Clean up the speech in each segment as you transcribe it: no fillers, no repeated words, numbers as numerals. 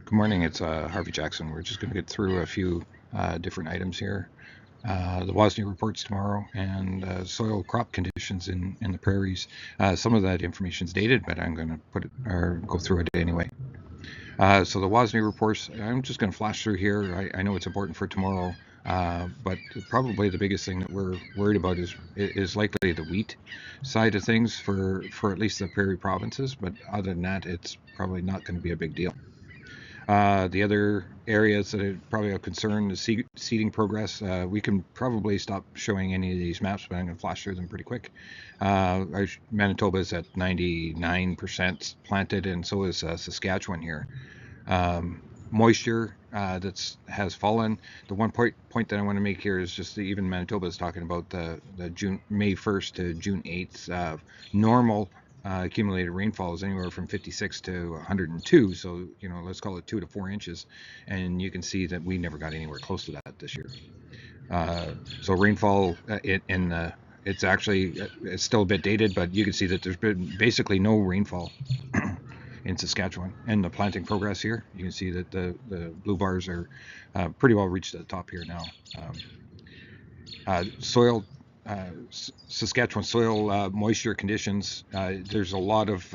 Good morning, it's Harvey Jackson. We're just going to get through a few different items here. The WASDE reports tomorrow and soil crop conditions in the prairies. Some of that information is dated, but I'm going to put it or go through it anyway. So the WASDE reports, I'm just going to flash through here. I know it's important for tomorrow, but probably the biggest thing that we're worried about is likely the wheat side of things for at least the prairie provinces. But other than that, it's probably not going to be a big deal. The other areas that are probably of concern is seeding progress. We can probably stop showing any of these maps, but I'm going to flash through them pretty quick. Manitoba is at 99% planted, and so is Saskatchewan here. Moisture has fallen. The one point that I want to make here is just that even Manitoba is talking about the May 1st to June 8th normal accumulated rainfall is anywhere from 56 to 102. So let's call it 2 to 4 inches, and you can see that we never got anywhere close to that this year. So rainfall it's actually it's still a bit dated, but you can see that there's been basically no rainfall in Saskatchewan. And the planting progress here, you can see that the blue bars are pretty well reached at the top here now. Soil, Saskatchewan soil moisture conditions, there's a lot of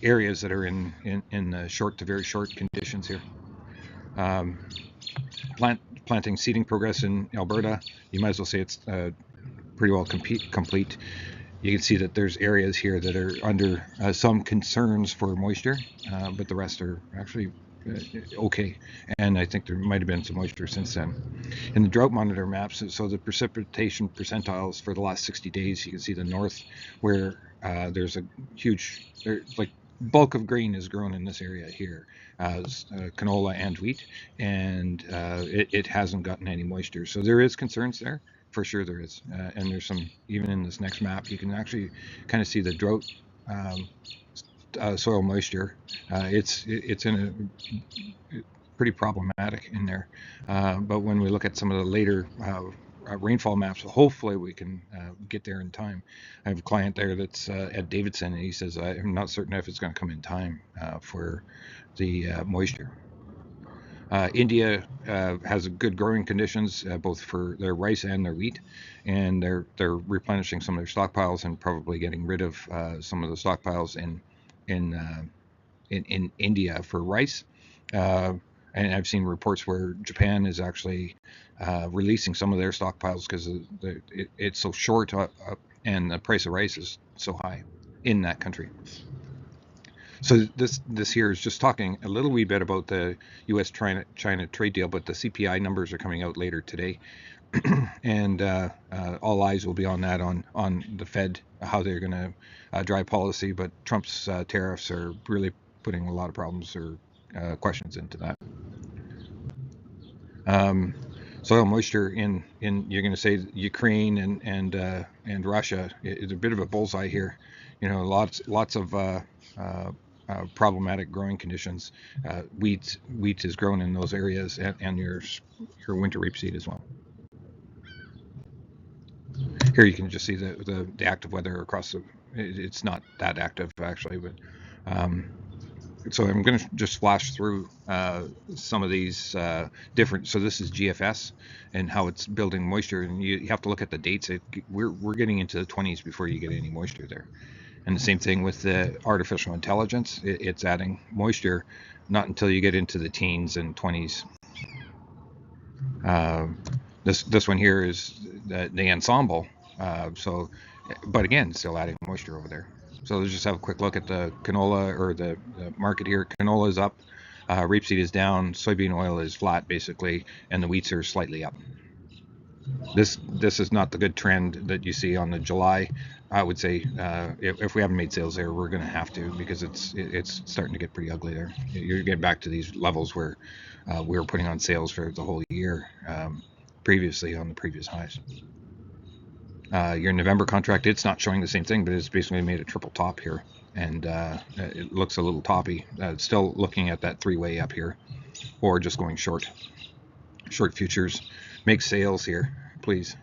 areas that are in the short to very short conditions here. Planting seeding progress in Alberta, you might as well say it's pretty well complete. You can see that there's areas here that are under some concerns for moisture, but the rest are actually okay. And I think there might have been some moisture since then. In the drought monitor maps, so the precipitation percentiles for the last 60 days, you can see the north where there's a huge, like bulk of grain is grown in this area here, canola and wheat, and it hasn't gotten any moisture. So there is concerns there. For sure there is, and there's some even in this next map. You can actually kind of see the drought soil moisture. It's in a pretty problematic in there. But when we look at some of the later rainfall maps, hopefully we can get there in time. I have a client there that's at Davidson, and he says I'm not certain if it's going to come in time for the moisture. India has good growing conditions both for their rice and their wheat, and they're replenishing some of their stockpiles and probably getting rid of some of the stockpiles in India for rice. And I've seen reports where Japan is actually releasing some of their stockpiles because it's so short and the price of rice is so high in that country. So this here is just talking a little wee bit about the U.S.-China trade deal, but the CPI numbers are coming out later today, and all eyes will be on that on the Fed, how they're going to drive policy. But Trump's tariffs are really putting a lot of problems or questions into that. Soil moisture in you're going to say Ukraine and Russia is a bit of a bullseye here. Lots of problematic growing conditions. Wheat is grown in those areas, and your winter rapeseed as well. Here you can just see the active weather across the. It's not that active actually, but so I'm going to just flash through some of these different. So this is GFS and how it's building moisture, and you have to look at the dates. We're getting into the 20s before you get any moisture there. And the same thing with the artificial intelligence. It's adding moisture not until you get into the teens and 20s. This one here is the ensemble. But again, still adding moisture over there. So let's just have a quick look at the canola or the market here. Canola is up, rapeseed is down, soybean oil is flat basically, and the wheats are slightly up. This is not the good trend that you see on the July. I would say if we haven't made sales there, we're going to have to, because it's starting to get pretty ugly there. You're getting back to these levels where we were putting on sales for the whole year previously on the previous highs. Your November contract, it's not showing the same thing, but it's basically made a triple top here, and it looks a little toppy. Still looking at that three-way up here, or just going short futures. Make sales here, please,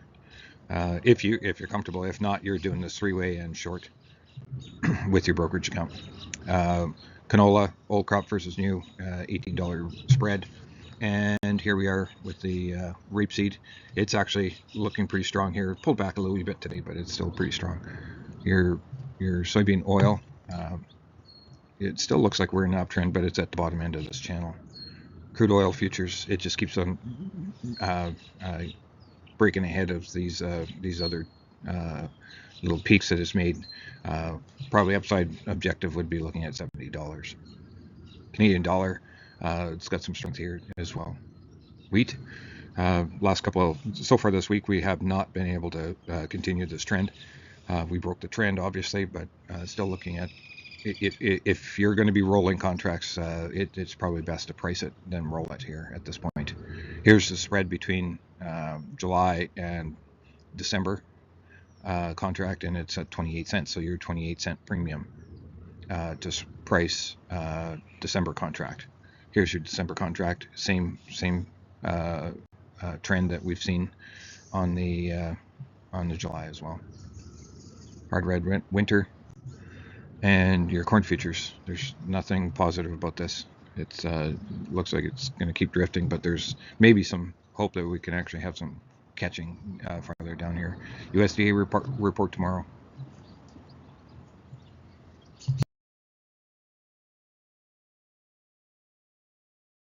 if you're comfortable. If not, you're doing this three-way and short with your brokerage account. Canola, old crop versus new, $18 spread. And here we are with the rapeseed. It's actually looking pretty strong here. It pulled back a little bit today, but it's still pretty strong. Your soybean oil, it still looks like we're in an uptrend, but it's at the bottom end of this channel. Crude oil futures, it just keeps on breaking ahead of these other little peaks that it's made. Probably upside objective would be looking at $70. Canadian dollar, it's got some strength here as well. Wheat, so far this week we have not been able to continue this trend. We broke the trend obviously, but still looking at if you're going to be rolling contracts, it's probably best to price it than roll it here at this point. Here's the spread between July and December contract, and it's at 28 cents. So you're 28-cent premium to price December contract. Here's your December contract. Same trend that we've seen on the July as well. Hard red winter. And your corn futures, there's nothing positive about this. It looks like it's going to keep drifting, but there's maybe some hope that we can actually have some catching farther down here. USDA report tomorrow.